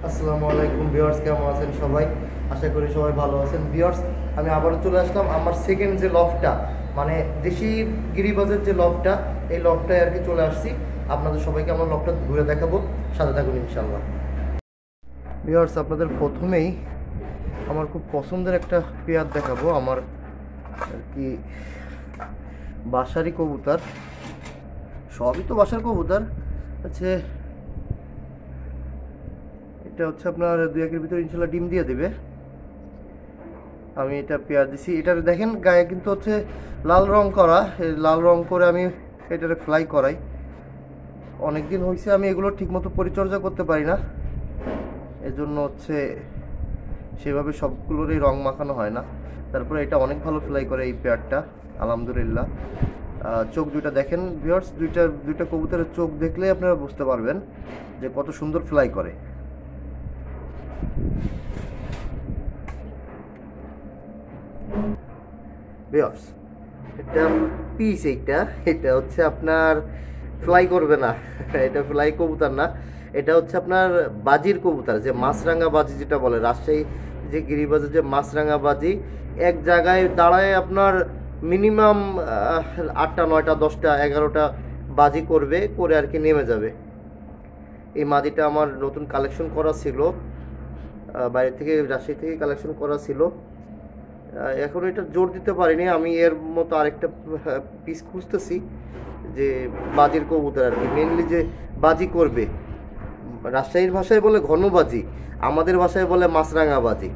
আসসালামু আলাইকুম ভিউয়ার্স, কেমন আছেন সবাই? আশা করি সবাই ভালো আছেন। ভিউয়ার্স, আমি আবারও চলে আসলাম আমার সেকেন্ড যে লফটটা, মানে দেশি গিরিবাজের যে লফটটা, এই লফটায় আর কি চলে আসছি। আপনাদের সবাইকে আমার লফটা ঘুরে দেখাবো, সাথে থাকুন ইনশাল্লাহ। ভিউয়ার্স, আপনাদের প্রথমেই আমার খুব পছন্দের একটা পেয়ার দেখাবো। আমার আর কি বাসারই কবুতর, সবই তো বাসার কবুতর। আচ্ছা, এটা হচ্ছে আপনার 2-1 ভিতরে ইনশাল্লাহ ডিম দিয়ে দেবে। আমি এটা পেয়ার দিছি। এটার দেখেন গায়ে কিন্তু হচ্ছে লাল রং করা। এই লাল রং করে আমি এটারে ফ্লাই করাই। অনেক দিন হয়েছে আমি এগুলো ঠিকমতো পরিচর্যা করতে পারি না, এজন্য হচ্ছে সেভাবে সবগুলোরই রং মাখানো হয় না। তারপরে এটা অনেক ভালো ফ্লাই করে এই পেয়ারটা, আলহামদুলিল্লাহ। চোখ দুইটা দেখেন ভিউয়ার্স, দুইটা কবুতরের চোখ দেখলে আপনারা বুঝতে পারবেন যে কত সুন্দর ফ্লাই করে। ভিউয়ার্স, এটা পিস, এটা হচ্ছে আপনার ফ্লাই করবে না। এটা ফ্লাই কবুতর না, এটা হচ্ছে আপনার বাজির কবুতর, যে মাছরাঙা বাজি যেটা বলে, রাজশাহী যে গিরিবাজের যে মাছরাঙা বাজি। এক জায়গায় দাঁড়ায় আপনার মিনিমাম 8টা 9টা 10টা 11টা বাজি করবে, করে আর কি নেমে যাবে। এই মাদিটা আমার নতুন কালেকশন করা ছিল, বাইরে থেকে রাজশাহী থেকে কালেকশন করা ছিল। এখন এটা জোর দিতে পারিনি, আমি এর মতো আরেকটা পিস খুঁজতেছি, যে বাজির কবুতর আর কি, মেনলি যে বাজি করবে। রাজশাহীর ভাষায় বলে ঘনবাজি, আমাদের ভাষায় বলে মাছরাঙা বাজি।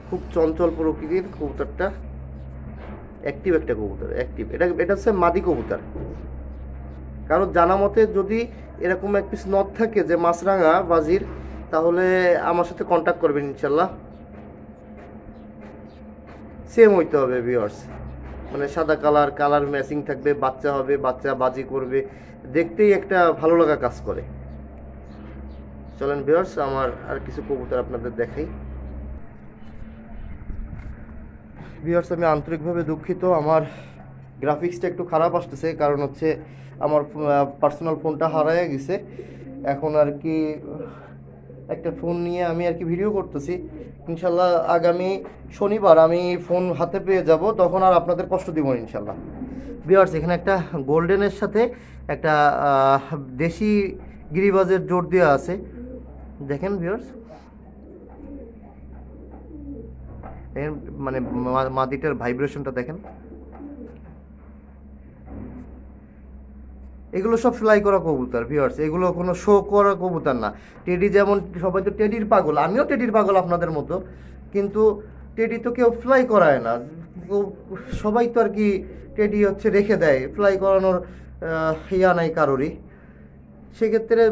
খুব চঞ্চল প্রকৃতির কবুতরটা, অ্যাক্টিভ একটা কবুতর, অ্যাক্টিভ। এটা হচ্ছে মাদি কবুতর। কারণ জানা মতে যদি এরকম এক পিস নথ থাকে যে মাছরাঙা বাজির, তাহলে আমার সাথে কন্ট্যাক্ট করবেন ইনশাল্লাহ। সেম হইতে হবে ভিউয়ার্স, মানে সাদা কালার ম্যাচিং থাকবে, বাচ্চা হবে, বাচ্চা বাজি করবে, দেখতেই একটা ভালো লাগা কাজ করে। চলেন ভিউয়ার্স, আমার আর কিছু কবুতর আপনাদের দেখাই। ভিউয়ার্স, আমি আন্তরিকভাবে দুঃখিত, আমার গ্রাফিক্সটা একটু খারাপ আসতেছে, কারণ হচ্ছে আমার পার্সোনাল ফোনটা হারায় গেছে। এখন আর কি একটা ফোন নিয়ে আমি আর কি ভিডিও করতেছি। ইনশাল্লাহ আগামী শনিবার আমি ফোন হাতে পেয়ে যাব, তখন আর আপনাদের কষ্ট দিব না ইনশাল্লাহ। ভিউয়ার্স, এখানে একটা গোল্ডেনের সাথে একটা দেশি গিরিবাজের জোর দেওয়া আছে, দেখেন ভিউয়ার্স। মানে মাদিটার ভাইব্রেশনটা দেখেন। এগুলো সব ফ্লাই করা কবুতর ভিউয়ার্স, এগুলো কোনো শো করা কবুতর না। টেডি যেমন, সবাই তো টেডির পাগল, আমিও টেডির পাগল আপনাদের মতো, কিন্তু টেডি তো কেউ ফ্লাই করায় না। সবাই তো আর কি টেডি হচ্ছে রেখে দেয়, ফ্লাই করানোর ইয়া নাই কারোরই। সেক্ষেত্রে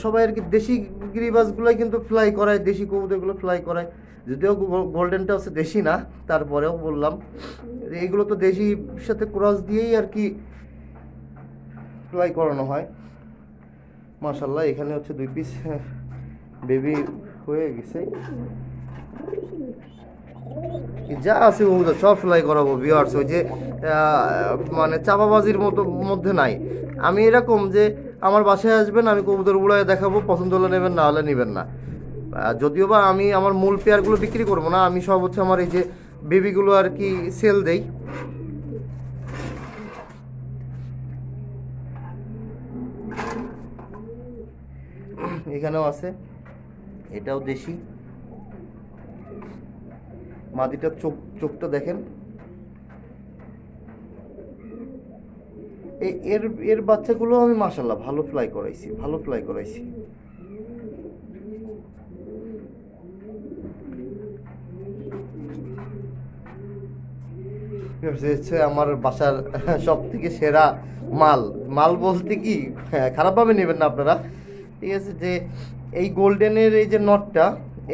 সবাই আর কি দেশি গিরিবাজগুলোই কিন্তু ফ্লাই করায়, দেশি কবুতরগুলো ফ্লাই করায়। যদিও গোল্ডেনটা হচ্ছে দেশি না, তারপরেও বললাম এগুলো তো দেশির সাথে ক্রস দিয়েই আর কি ফ্লাই করানো হয়। মাশাল্লাহ, এখানে হচ্ছে 2 পিস বেবি হয়ে গেছে। যা আছে কবুতর সব ফ্লাই করাবো ভিউয়ার্স, ওই যে মানে চাপাবাজির মতো মধ্যে নাই। আমি এরকম যে আমার বাসায় আসবেন, আমি কবুতর উড়ায় দেখাবো, পছন্দ হলে নেবেন, না হলে নেবেন না। যদিও বা আমি আমার মূল পেয়ারগুলো বিক্রি করবো না, আমি সব হচ্ছে আমার এই যে বেবিগুলো আর কি সেল দেই। এখানেও আছে, এটাও দেশি। মাদিটার চোখটা দেখেন। এর এর বাচ্চাগুলো আমি মাশাল্লাহ ভালো ফ্লাই করাইছি, ভালো ফ্লাই করাইছি। হচ্ছে আমার বাসার সব থেকে সেরা মাল। মাল বলতে কি, খারাপভাবে নেবেন না আপনারা, ঠিক আছে? যে এই গোল্ডেনের এই যে নটটা,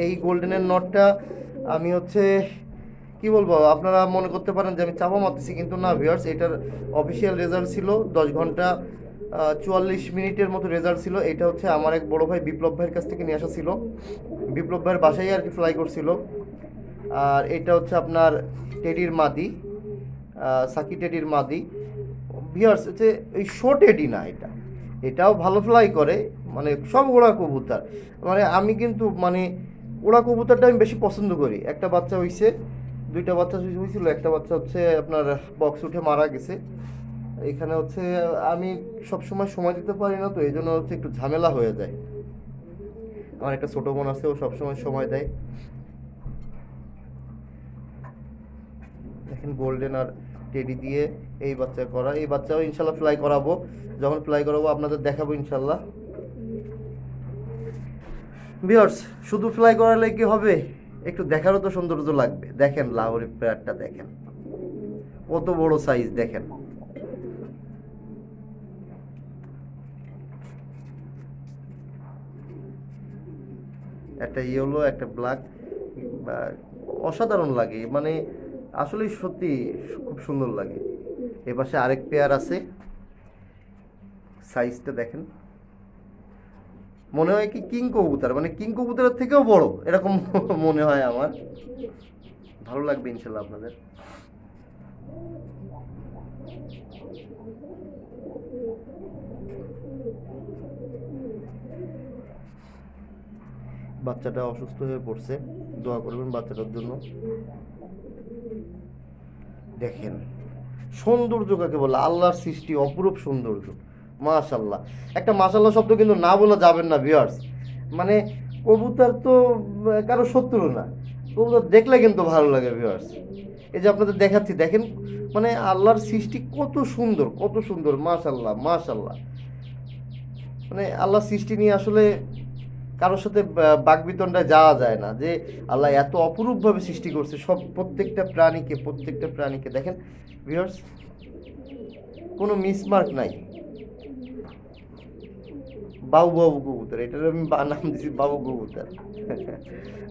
এই গোল্ডেনের নটটা আমি হচ্ছে কি বলবো, আপনারা মনে করতে পারেন যে আমি চাপা মারতেছি, কিন্তু না ভিউয়ার্স, এটার অফিসিয়াল রেজাল্ট ছিল 10 ঘন্টা 44 মিনিটের মতো রেজাল্ট ছিল। এটা হচ্ছে আমার এক বড় ভাই বিপ্লব ভাইয়ের কাছ থেকে নিয়ে আসা ছিল, বিপ্লব ভাইয়ের বাসায় আর কি ফ্লাই করছিল। আর এটা হচ্ছে আপনার টেডির মাদি, সাকি টেডির মাদি ভিউয়ার্স। হচ্ছে এই শো টেডি না, এটা এটাও ভালো ফ্লাই করে, মানে সব ওড়া কবুতর। মানে আমি কিন্তু মানে ওড়া কবুতরটা আমি বেশি পছন্দ করি। একটা বাচ্চা হইছে, দুইটা বাচ্চা হয়েছিল, একটা বাচ্চা হচ্ছে আপনার বক্স উঠে মারা গেছে। এখানে হচ্ছে আমি সব সময় দিতে পারি না, তো এই জন্য হচ্ছে একটু ঝামেলা হয়ে যায়। আমার একটা ছোট বোন আছে, ও সবসময় সময় দেয়। দেখেন গোল্ডেন আর টেডি দিয়ে এই বাচ্চা করা, এই বাচ্চাও ইনশাল্লাহ ফ্লাই করাবো। যখন ফ্লাই করাবো আপনাদের দেখাবো ইনশাল্লাহ। ভিউয়ার্স, শুধু ফ্লাই করালে কি হবে, একটু দেখারও তো সৌন্দর্য লাগবে। দেখেন লাহোরি প্যারটটা দেখেন, কত বড় সাইজ দেখেন। একটা ইয়েলো, একটা ব্ল্যাক, অসাধারণ লাগে, মানে আসলে সত্যি খুব সুন্দর লাগে। এপাশে আরেক পেয়ার আছে, সাইজটা দেখেন, মনে হয় কি কিং কবুতর, মানে কিং কবুতরের থেকেও বড় এরকম মনে হয় আমার। ভালো লাগবে ইনশাল্লাহ আপনাদের। বাচ্চাটা অসুস্থ হয়ে পড়ছে, দোয়া করবেন বাচ্চাটার জন্য। দেখেন সৌন্দর্য কাকে বলে, আল্লাহর সৃষ্টি অপরূপ সৌন্দর্য, মাশাল্লাহ। একটা মাশাল্লাহ শব্দ কিন্তু না বলা যাবেন না ভিউয়ার্স। মানে কবুতর তো কারো শত্রু না, কবুতর দেখলে কিন্তু ভালো লাগে ভিউয়ার্স। এই যে আপনাদের দেখাচ্ছি, দেখেন মানে আল্লাহর সৃষ্টি কত সুন্দর, কত সুন্দর, মাশাল্লাহ মাশাল্লাহ। মানে আল্লাহর সৃষ্টি নিয়ে আসলে কারোর সাথে বাকবিতণ্ডায় যাওয়া যায় না, যে আল্লাহ এত অপরূপভাবে সৃষ্টি করছে সব, প্রত্যেকটা প্রাণীকে দেখেন ভিউয়ার্স, কোনো মিসমার্ক নাই। বাবু বাবু কবুতর, এটার আমি নাম দিয়েছি বাবু কবুতর।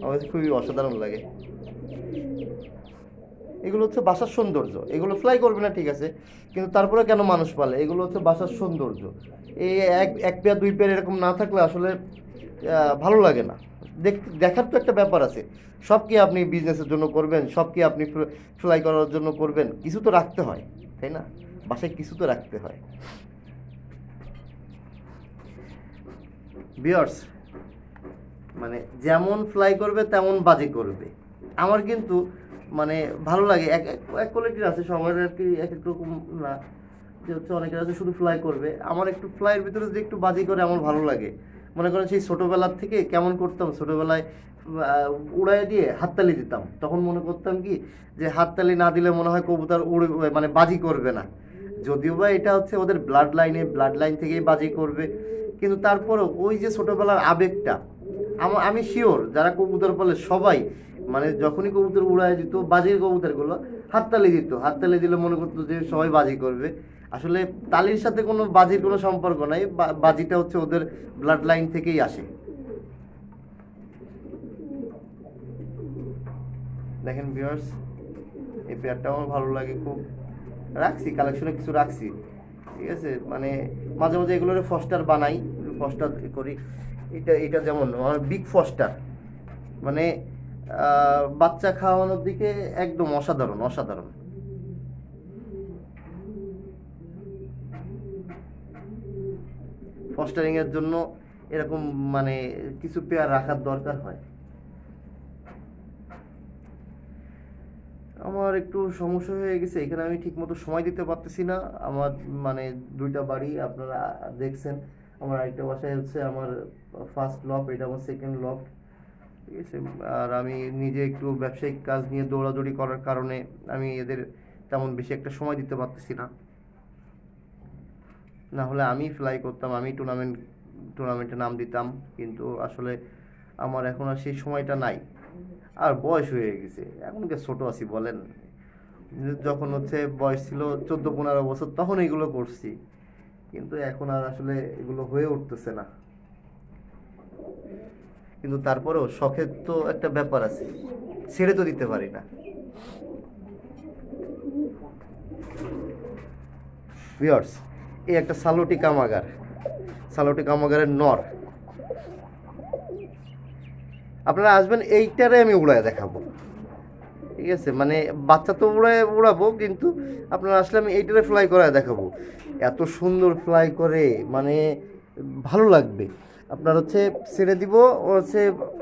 আমার খুবই অসাধারণ লাগে। এগুলো হচ্ছে বাসার সৌন্দর্য, এগুলো ফ্লাই করবে না ঠিক আছে, কিন্তু তারপরে কেন মানুষ পালে, এগুলো হচ্ছে বাসার সৌন্দর্য। এই এক পেয়ার দুই পেয়ার এরকম না থাকলে আসলে ভালো লাগে না। দেখার তো একটা ব্যাপার আছে, সব কি আপনি বিজনেসের জন্য করবেন, সব কি আপনি ফ্লাই করার জন্য করবেন, কিছু তো রাখতে হয়, তাই না? বাসায় কিছু তো রাখতে হয়। ভিউয়ার্স, মানে যেমন ফ্লাই করবে তেমন বাজি করবে। আমার কিন্তু মানে ভালো লাগে, এক এক কোয়ালিটির আছে, সবার আর কি এক এক রকম না, যে হচ্ছে অনেকের আছে শুধু ফ্লাই করবে। আমার একটু ফ্লাইয়ের ভিতরে যে একটু বাজি করে আমার ভালো লাগে। মনে করেন সেই ছোটোবেলার থেকে কেমন করতাম, ছোটোবেলায় উড়াই দিয়ে হাততালি দিতাম, তখন মনে করতাম কি যে হাততালি না দিলে মনে হয় কবুতর উড়ে, মানে বাজি করবে না। যদিও বা এটা হচ্ছে ওদের ব্লাড লাইন থেকেই বাজি করবে, কিন্তু তারপরেও ওই যে ছোটোবেলার আবেগটা, আমি শিওর যারা কবুতর বলে সবাই, মানে যখনই কবুতর উড়ায় দিত, বাজির কবুতরগুলো হাততালি দিত, হাততালি দিলে মনে করতো যে সবাই বাজি করবে। আসলে তালির সাথে কোনো বাজির কোনো সম্পর্ক নাই, বাজিটা হচ্ছে ওদের ব্লাড লাইন থেকেই আসে। দেখেন ভিউয়ার্স, এই পেয়ারটাও আমার ভালো লাগে খুব, রাখছি কালেকশনে কিছু রাখছি, ঠিক আছে। মানে মাঝে মাঝে এগুলোর ফস্টার বানাই, ফস্টার করি। এটা যেমন আমার বিগ ফস্টার, মানে বাচ্চা খাওয়ানোর দিকে একদম অসাধারণ অসাধারণ। ফস্টারিং এর জন্য এরকম মানে কিছু পেয়ার রাখার দরকার হয়। আমার একটু সমস্যা হয়ে গেছে এখানে, আমি ঠিকমতো সময় দিতে পারতেছি না। আমার মানে দুইটা বাড়ি আপনারা দেখছেন, আমার আরেকটা বাসায় হচ্ছে আমার ফার্স্ট লফট, এটা আমার সেকেন্ড লফট, ঠিক আছে। আর আমি নিজে একটু ব্যবসায়িক কাজ নিয়ে দৌড়াদৌড়ি করার কারণে আমি এদের তেমন বেশি একটা সময় দিতে পারতেছি না। না হলে আমি ফ্লাই করতাম, আমি টুর্নামেন্টে নাম দিতাম, কিন্তু আসলে আমার এখন আর সেই সময়টা নাই, আর বয়স হয়ে গেছে। এখন কে ছোট আছি বলেন, যখন হচ্ছে বয়স ছিল 14-15 বছর তখন এগুলো করছি, কিন্তু এখন আর আসলে এগুলো হয়ে উঠতেছে না। কিন্তু তারপরেও শখের তো একটা ব্যাপার আছে, ছেড়ে তো দিতে পারি না। ভিউয়ার্স, এই একটা সালোটি কামাগারের নর, আপনারা আসবেন, এইটারে আমি উড়ায় দেখাবো, ঠিক আছে। মানে বাচ্চা তো উড়াবো, কিন্তু আপনারা আসলে আমি এইটারে ফ্লাই করায় দেখাবো। এত সুন্দর ফ্লাই করে, মানে ভালো লাগবে। আপনার হচ্ছে ছেড়ে দিব, ও হচ্ছে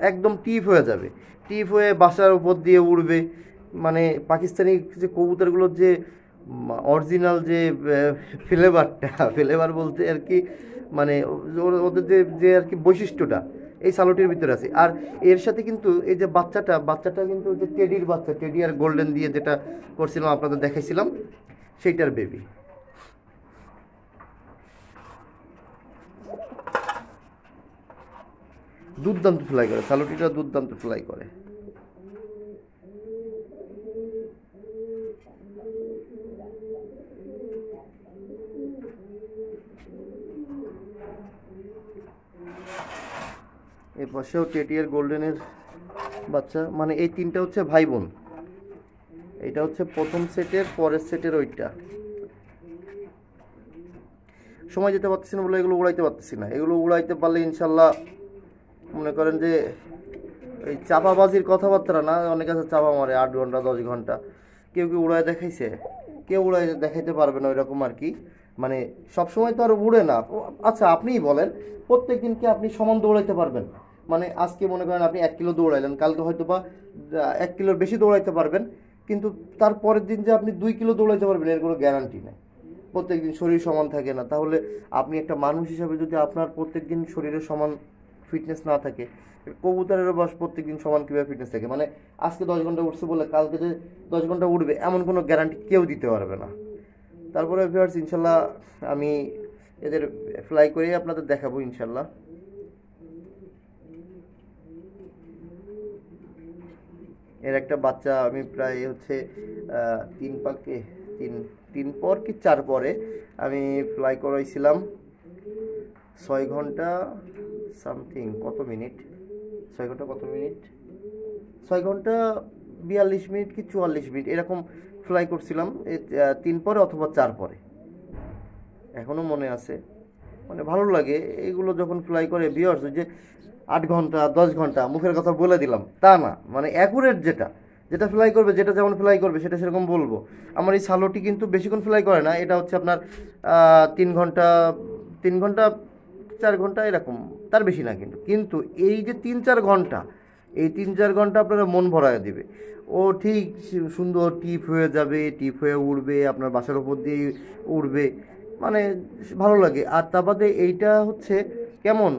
একদম টিপ হয়ে যাবে, টিপ হয়ে বাসার উপর দিয়ে উড়বে। মানে পাকিস্তানি যে কবুতরগুলোর যে অরিজিনাল যে ফ্লেভারটা, ফ্লেভার বলতে আর কি, মানে ওদের যে যে আর কি বৈশিষ্ট্যটা এই সালোটির ভিতরে আছে। আর এর সাথে কিন্তু এই যে বাচ্চাটা কিন্তু যে টেডির বাচ্চা, টেডি আর গোল্ডেন দিয়ে যেটা করছিলাম আপনাদের দেখাইছিলাম, সেইটার বেবি। দুর্দান্ত ফ্লাই করে, সালোটিটা দুর্দান্ত ফ্লাই করে। এর পাশেও টেটিয়ার গোল্ডেনের বাচ্চা, মানে এই তিনটা হচ্ছে ভাই বোন। এটা হচ্ছে প্রথম সেটের পরের সেটের ওইটা। সময় যেতে পারতেছি না বলে এগুলো উড়াইতে পারতেছি না। এগুলো উড়াইতে পারলে ইনশাল্লাহ মনে করেন যে এই চাপাবাজির কথাবার্তা না, অনেক আছে চাপা মারে 8 ঘন্টা 10 ঘন্টা, কেউ কেউ উড়ায় দেখাইছে, কেউ উড়াই দেখাইতে পারবে না ওইরকম আর কি। মানে সবসময় তো আর উড়ে না। আচ্ছা আপনিই বলেন, প্রত্যেক দিন কি আপনি সমান দৌড়াইতে পারবেন? মানে আজকে মনে করেন আপনি 1 কিলো দৌড়াইলেন, কালকে হয়তো বা 1 কিলোর বেশি দৌড়াইতে পারবেন, কিন্তু তার পরের দিন যে আপনি 2 কিলো দৌড়াইতে পারবেন এর কোনো গ্যারান্টি নেই। প্রত্যেক দিন শরীর সমান থাকে না। তাহলে আপনি একটা মানুষ হিসাবে যদি আপনার প্রত্যেক দিন শরীরে সমান ফিটনেস না থাকে, কবুতরেরও বাস প্রত্যেক দিন সমান কীভাবে ফিটনেস থাকে? মানে আজকে 10 ঘন্টা উঠছে বলে কালকে যে 10 ঘন্টা উঠবে এমন কোনো গ্যারান্টি কেউ দিতে পারবে না। তারপরে ভিউয়ার্স ইনশাল্লাহ আমি এদের ফ্লাই করেই আপনাদের দেখাবো ইনশাল্লাহ। এর একটা বাচ্চা আমি প্রায় হচ্ছে 3 পর কি 4 পরে আমি ফ্লাই করাইছিলাম 6 ঘন্টা সামথিং, কত মিনিট, 6 ঘন্টা কত মিনিট, 6 ঘন্টা 42 মিনিট কি 44 মিনিট এরকম ফ্লাই করছিলাম, 3 পরে অথবা 4 পরে, এখনও মনে আছে। মানে ভালো লাগে এগুলো যখন ফ্লাই করে ভিউয়ার্স। ওই যে 8 ঘন্টা 10 ঘন্টা মুখের কথা বলে দিলাম তা না, মানে অ্যাকুরেট যেটা যেটা ফ্লাই করবে, যেটা যেমন ফ্লাই করবে সেটা সেরকম বলবো। আমার এই সালোটি কিন্তু বেশিক্ষণ ফ্লাই করে না, এটা হচ্ছে আপনার 3 ঘন্টা, 3 ঘন্টা 4 ঘন্টা এরকম, তার বেশি না। কিন্তু কিন্তু এই যে 3-4 ঘন্টা, এই 3-4 ঘন্টা আপনারা মন ভরায় দিবে। ও ঠিক সুন্দর টিপ হয়ে যাবে, টিপ হয়ে উড়বে, আপনার বাসার উপর দিয়ে উড়বে, মানে ভালো লাগে। আর তা বাদে এইটা হচ্ছে কেমন,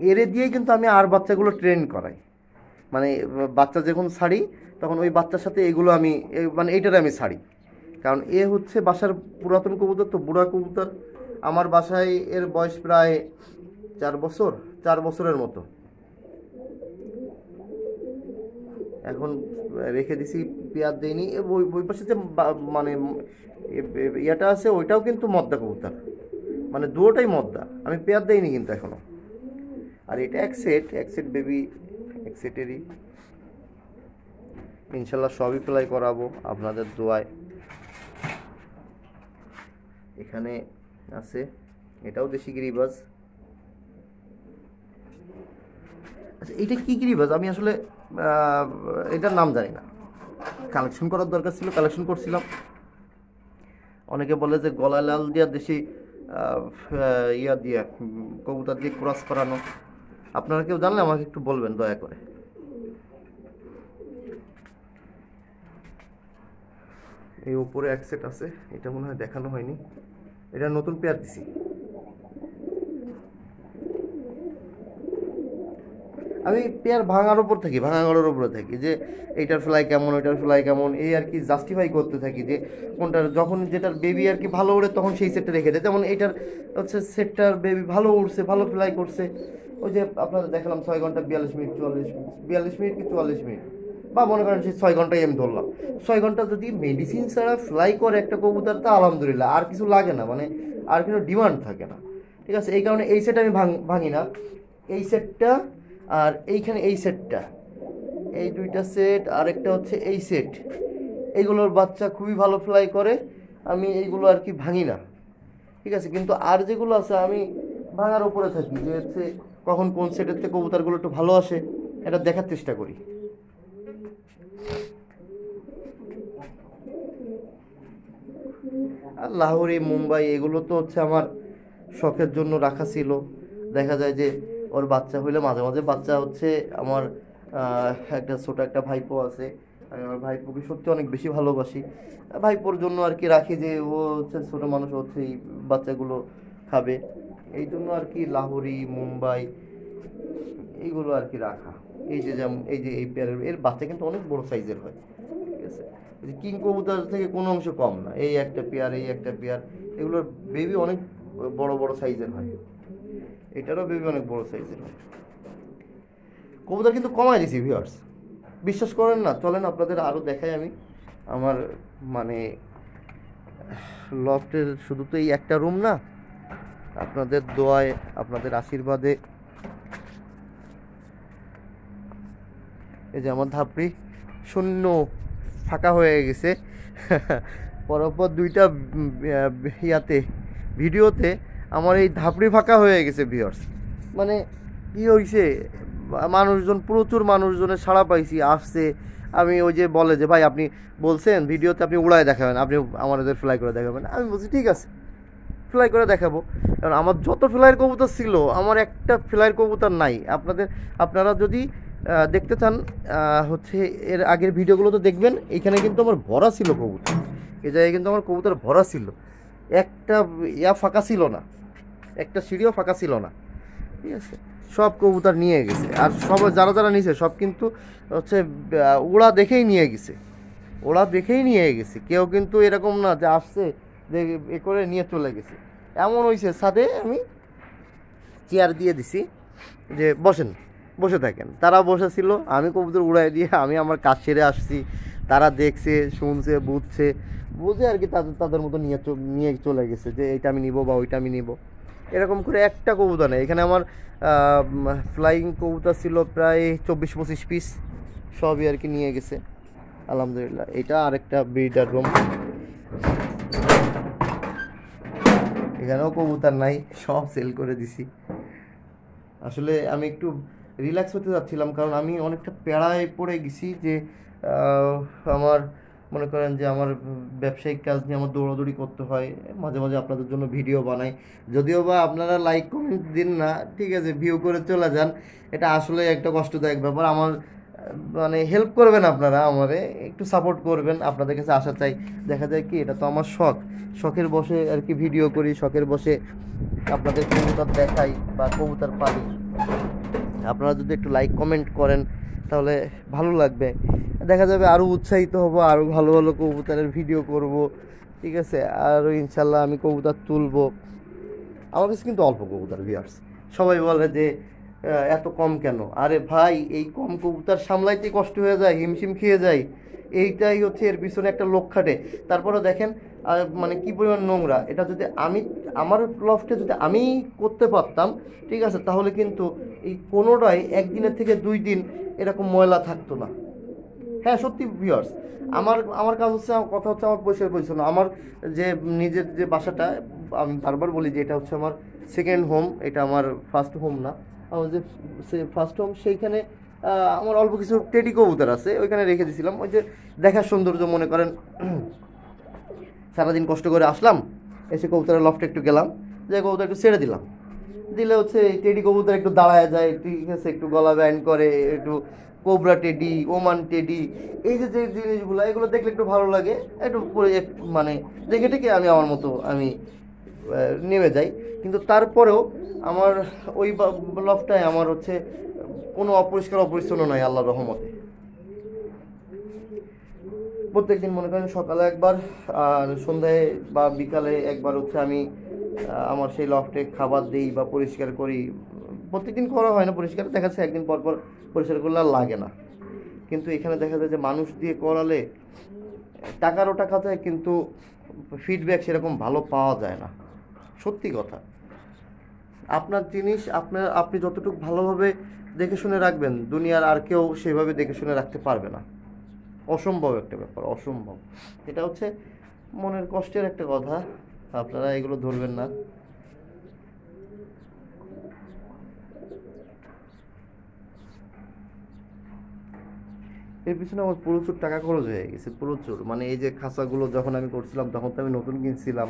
এরে দিয়েই কিন্তু আমি আর বাচ্চাগুলো ট্রেন করাই। মানে বাচ্চা যখন ছাড়ি তখন ওই বাচ্চার সাথে এগুলো আমি মানে এইটারে আমি ছাড়ি, কারণ এ হচ্ছে বাসার পুরাতন কবুতর, তো বুড়া কবুতর। আমার বাসায় এর বয়স প্রায় 4 বছর, 4 বছরের মতো। এখন রেখে দিছি, পেয়ার দেয়নি। ওই ওই পাশে যে মানে ইয়াটা আছে ওইটাও কিন্তু মদ্দা কবুতর, মানে দুটোটাই মদ্দা, আমি পেয়ার দেইনি কিন্তু এখনো। আর এটা এক সেট বেবি, এক সেটেরই ইনশাল্লাহ সবই ফ্লাই করাবো আপনাদের দোয়ায়। এখানে আছে, এটাও দেশি গিরিবাজ। আচ্ছা এটা কী গিরিবাজ আমি আসলে এটার নাম জানি না, কালেকশন করার দরকার ছিল, কালেকশন করছিলাম। অনেকে বলে যে গলা লাল দিয়া দেশি ইয়া দিয়ে কবুতর দিয়ে ক্রস করানো। আপনারা কেউ জানলে আমাকে একটু বলবেন দয়া করে। এই উপরে এক সেট আছে, এটা মনে হয় দেখানো হয়নি, এটা নতুন পেয়ার দিছি। আমি পেয়ার ভাঙার উপর থাকি, ভাঙাগড়ের উপরে থাকি, যে এইটার ফ্লাই কেমন, ওইটার ফ্লাই কেমন, এই আর কি জাস্টিফাই করতে থাকি যে কোনটার, যখন যেটার বেবি আর কি ভালো উড়ে তখন সেই সেটটা রেখে দেয়। যেমন এইটার হচ্ছে সেটটার বেবি ভালো উড়ছে, ভালো ফ্লাই করছে, ওই যে আপনাদের দেখালাম 6 ঘন্টা 42 মিনিট 44 মিনিট, 42 মিনিট কি 44 মিনিট, বা মনে করেন সেই 6 ঘন্টায় আমি ধরলাম। 6 ঘন্টা যদি মেডিসিন ছাড়া ফ্লাই করে একটা কবুতর, তা আলহামদুলিল্লাহ, আর কিছু লাগে না, মানে আর কোনো ডিমান্ড থাকে না। ঠিক আছে, এই কারণে এই সেট আমি ভাঙি না। এই সেটটা আর এইখানে এই সেটটা, এই দুইটা সেট, আরেকটা হচ্ছে এই সেট, এইগুলোর বাচ্চা খুবই ভালো ফ্লাই করে, আমি এইগুলো আর কি ভাঙি না। ঠিক আছে, কিন্তু আর যেগুলো আছে আমি ভাঙার উপরে থাকি, যে হচ্ছে কখন কোন সেটের থেকে কবুতরগুলো একটু ভালো আসে এটা দেখার চেষ্টা করি। আর লাহোরি মুম্বাই এগুলো তো হচ্ছে আমার শখের জন্য রাখা ছিল, দেখা যায় যে ওর বাচ্চা হইলে মাঝে মাঝে বাচ্চা হচ্ছে আমার একটা ছোট একটা ভাইপো আছে, আমি আমার ভাইপোকে সত্যি অনেক বেশি ভালোবাসি। ভাইপোর জন্য আর কি রাখি যে ও হচ্ছে ছোট মানুষ, হচ্ছে এই বাচ্চাগুলো খাবে, এই জন্য আর কি লাহোরি, মুম্বাই এইগুলো আর কি রাখা। এই যে যেমন এই যে এই পেয়ারের এর বাচ্চা কিন্তু অনেক বড় সাইজের হয়, ঠিক আছে। এই যে কিং কবুতর থেকে কোনো অংশ কম না, এই একটা পেয়ার, এই একটা পেয়ার, এগুলোর বেবি অনেক বড় বড় সাইজের হয়, এটারও বেবি অনেক বড় সাইজের হয়। কবুতর কিন্তু কমাই দিছি ভিউয়ার্স, বিশ্বাস করেন না, চলেন আপনাদের আরও দেখাই আমি আমার মানে লফটের। শুধু তো এই একটা রুম না, আপনাদের দোয়ায় আপনাদের আশীর্বাদে এই যে আমার ধাপড়ি শূন্য ফাঁকা হয়ে গেছে পরপর দুইটা ইয়াতে ভিডিওতে আমার এই ধাপড়ি ফাঁকা হয়ে গেছে ভিউয়ার্স। মানে কি হয়েছে, মানুষজন প্রচুর মানুষজনের সাড়া পাইছি, আসছে। আমি ওই যে বলে যে ভাই আপনি বলছেন ভিডিওতে আপনি উড়ায় দেখাবেন, আপনি আমাদের ফ্লাই করে দেখাবেন, আমি বলছি ঠিক আছে ফ্লাই করে দেখাবো। কারণ আমার যত ফ্লাইয়ের কবুতর ছিল আমার একটা ফ্লাইয়ের কবুতর নাই। আপনারা যদি দেখতে চান হচ্ছে এর আগের ভিডিওগুলো তো দেখবেন, এখানে কিন্তু আমার ভরা ছিল কবুতর, এই জায়গায় কিন্তু আমার কবুতর ভরা ছিল, একটা ফাঁকা ছিল না, একটা সিঁড়িও ফাঁকা ছিল না, ঠিক আছে। সব কবুতর নিয়ে গেছে, আর সব যারা যারা নিয়েছে সব কিন্তু হচ্ছে ওরা দেখেই নিয়ে গেছে, কেউ কিন্তু এরকম না যে আসছে যে এ করে নিয়ে চলে গেছে। এমন হয়েছে সাথে আমি চেয়ার দিয়ে দিছি যে বসে থাকেন, তারা বসেছিল, আমি কবুতর উড়াই দিয়ে আমি আমার কাজ সেরে আসছি, তারা দেখছে, শুনছে, বুঝে আর কি তাদের মতো নিয়ে চলে গেছে যে এইটা আমি নিব বা ওইটা আমি নিব। এরকম করে একটা কবুতর নেই, এখানে আমার ফ্লাইং কবুতর ছিল প্রায় 24-25 পিস, সবই আর কি নিয়ে গেছে আলহামদুলিল্লাহ। এটা আরেকটা ব্রিডার রুম, এখানেও কবুতর নাই, সব সেল করে দিছি। আসলে আমি একটু রিল্যাক্স হতে যাচ্ছিলাম, কারণ আমি অনেকটা প্যারায় পড়ে গেছি যে আমার মনে করেন যে আমার ব্যবসায়িক কাজ নিয়ে আমার দৌড়াদৌড়ি করতে হয়, মাঝে মাঝে আপনাদের জন্য ভিডিও বানাই, যদিও বা আপনারা লাইক কমেন্ট দিন না, ঠিক আছে, ভিউ করে চলে যান, এটা আসলে একটা কষ্টদায়ক ব্যাপার। আমার মানে হেল্প করবেন আপনারা, আমারে একটু সাপোর্ট করবেন, আপনাদের কাছে আশা চাই। দেখা যায় কি এটা তো আমার শখের বসে আর কি ভিডিও করি, শখের বসে আপনাদের কবুতর দেখাই বা কবুতর পালি। আপনারা যদি একটু লাইক কমেন্ট করেন তাহলে ভালো লাগবে, দেখা যাবে আরও উৎসাহিত হব, আরও ভালো ভালো কবুতরের ভিডিও করব, ঠিক আছে। আর ইনশাল্লাহ আমি কবুতর তুলবো। আমার কাছে কিন্তু অল্প কবুতর ভিউয়ার্স, সবাই বলে যে এত কম কেন? আরে ভাই, এই কম কবুতর সামলাইতে কষ্ট হয়ে যায়, হিমশিম খেয়ে যায়, এইটাই হচ্ছে এর পিছনে একটা লোক খাটে। তারপরেও দেখেন মানে কি পরিমাণ নোংরা, এটা যদি আমার লফটে যদি আমি করতে পারতাম, ঠিক আছে, তাহলে কিন্তু এই কোনোটাই একদিনের থেকে 2 দিন এরকম ময়লা থাকতো না। হ্যাঁ সত্যি ভিউয়ার্স, আমার কাজ হচ্ছে, আমার কথা হচ্ছে আমার পরিষ্কার পরিচ্ছন্ন। আমার যে নিজের যে বাসাটা, আমি বারবার বলি যে এটা হচ্ছে আমার সেকেন্ড হোম, এটা আমার ফার্স্ট হোম না। আমার যে ফার্স্ট হোম সেইখানে আমার অল্প কিছু টেডি কবুতর আছে, ওইখানে রেখে দিয়েছিলাম। ওই যে দেখার সৌন্দর্য, মনে করেন সারাদিন কষ্ট করে আসলাম, এসে কবুতরের লফটে একটু গেলাম, যে কবুতর একটু ছেড়ে দিলে হচ্ছে এই টেডি কবুতর একটু দাঁড়ায় যায়, ঠিক আছে, একটু গলা ব্যান্ড করে, একটু কোবরা টেডি, ওমান টেডি, এই যে যে জিনিসগুলো, এগুলো দেখলে একটু ভালো লাগে, একটু মানে দেখে টেকে আমি আমার মতো আমি নেমে যাই। কিন্তু তারপরেও আমার ওই লফটায় আমার হচ্ছে কোনো অপরিচ্ছন্ন নয় আল্লাহর রহমতে। প্রত্যেকদিন মনে করেন সকালে একবার আর সন্ধ্যায় বা বিকালে একবার হচ্ছে আমি আমার সেই লফটে খাবার দিই বা পরিষ্কার করি। প্রত্যেকদিন করা হয় না পরিষ্কার, দেখা যাচ্ছে একদিন পর পর পরিষ্কার করলে আর লাগে না। কিন্তু এখানে দেখা যায় যে মানুষ দিয়ে করালে টাকারও টাকা যায়, কিন্তু ফিডব্যাক সেরকম ভালো পাওয়া যায় না, সত্যি কথা। আপনার জিনিস আপনি যতটুকু ভালোভাবে দেখে শুনে রাখবেন, দুনিয়ার আর কেউ সেভাবে দেখে শুনে রাখতে পারবে না, অসম্ভব একটা ব্যাপার, অসম্ভব। এটা হচ্ছে মনের কষ্টের একটা কথা, আপনারা এগুলো ধরবেন না। এর পিছনে আমার প্রচুর টাকা খরচ হয়ে গেছে, প্রচুর। মানে এই যে খাঁচাগুলো যখন আমি করছিলাম তখন তো আমি নতুন কিনছিলাম,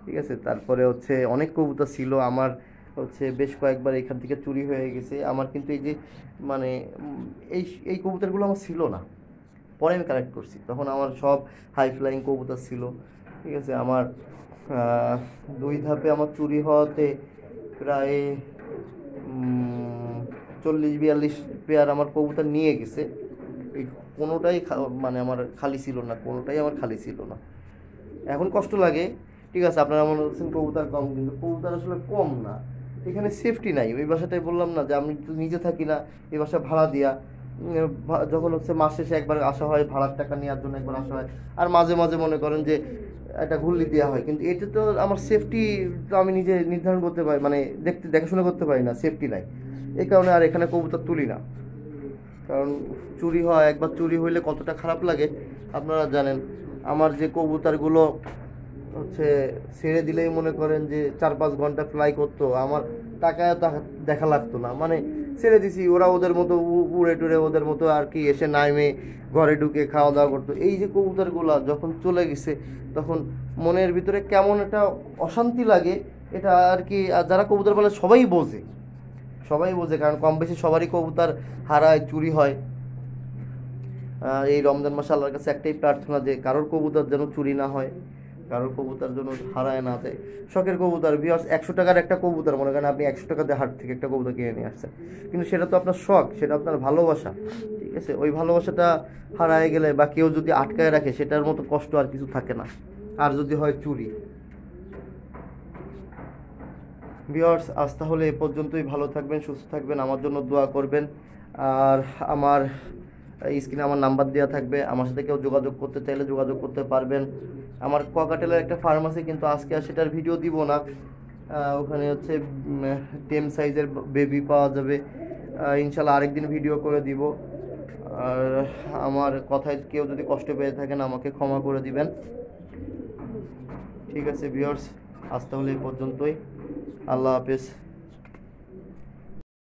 ঠিক আছে। তারপরে হচ্ছে অনেক কবুতর ছিল আমার, হচ্ছে বেশ কয়েকবার এখান থেকে চুরি হয়ে গেছে আমার। কিন্তু এই যে মানে এই এই কবুতরগুলো আমার ছিল না, পরে আমি কালেক্ট করছি, তখন আমার সব হাই ফ্লাইং কবুতর ছিল। ঠিক আছে, আমার 2 ধাপে আমার চুরি হওয়াতে প্রায় 40-42 পেয়ার আমার কবুতর নিয়ে গেছে। এই কোনোটাই মানে আমার খালি ছিল না, কোনোটাই আমার খালি ছিল না। এখন কষ্ট লাগে, ঠিক আছে, আপনারা মনে হচ্ছেন কবুতর কম, কিন্তু কবুতর আসলে কম না, এখানে সেফটি নাই। ওই বাসাটাই বললাম না যে আমি তো নিজে থাকি না, এই বাসা ভাড়া দিয়া। যখন হচ্ছে মাস শেষে একবার আসা হয় ভাড়ার টাকা নেওয়ার জন্য, একবার আসা হয়, আর মাঝে মাঝে মনে করেন যে একটা ঘুরলি দেওয়া হয়। কিন্তু এটা তো আমার সেফটি তো আমি নিজে নির্ধারণ করতে পারি, মানে দেখাশোনা করতে পারি না, সেফটি নাই, এই কারণে আর এখানে কবুতর তুলি না। কারণ চুরি হয়, একবার চুরি হইলে কতটা খারাপ লাগে আপনারা জানেন। আমার যে কবুতরগুলো হচ্ছে ছেড়ে দিলেই মনে করেন যে 4-5 ঘন্টা ফ্লাই করতো, আমার টাকায় দেখা লাগতো না, মানে ছেড়ে দিছি, ওরা ওদের মতো উড়ে টুড়ে ওদের মতো আর কি এসে নামে ঘরে ঢুকে খাওয়া দাওয়া করতো। এই যে কবুতরগুলো যখন চলে গেছে তখন মনের ভিতরে কেমন একটা অশান্তি লাগে, এটা আর কি। আর যারা কবুতর বলে সবাই বোঝে, সবাই বোঝে, কারণ কম বেশি সবারই কবুতর হারায়, চুরি হয়। এই রমজান মাসে আল্লাহর কাছে একটাই প্রার্থনা যে কারোর কবুতর যেন চুরি না হয়, কারোর কবুতর যেন হারায় না যায়। শখের কবুতর ভিউয়ার্স, 100 টাকার একটা কবুতর, মনে করেন আপনি 100 টাকা দিয়ে হাট থেকে একটা কবুতর কিনে নিয়ে আসছেন, কিন্তু সেটা তো আপনার শখ, সেটা আপনার ভালোবাসা। ঠিক আছে, ওই ভালোবাসাটা হারায় গেলে বা কেউ যদি আটকায় রাখে, সেটার মতো কষ্ট আর কিছু থাকে না। আর যদি হয় চুরি। ভিউয়ার্স, আজ তাহলে এ পর্যন্তই। ভালো থাকবেন, সুস্থ থাকবেন, আমার জন্য দোয়া করবেন। আর আমার স্ক্রিনে আমার নাম্বার দেওয়া থাকবে, আমার সাথে কেউ যোগাযোগ করতে চাইলে যোগাযোগ করতে পারবেন। আমার কোয়াকাটেলের একটা ফার্মাসি, কিন্তু আজকে আর সেটার ভিডিও দিব না। ওখানে হচ্ছে 10 সাইজের বেবি পাওয়া যাবে, ইনশাল্লাহ আরেকদিন ভিডিও করে দিব। আর আমার কথায় কেউ যদি কষ্ট পেয়ে থাকেন আমাকে ক্ষমা করে দিবেন। ঠিক আছে ভিউয়ার্স, আজ তাহলে এই পর্যন্তই। আল্লাহ হাফেজ।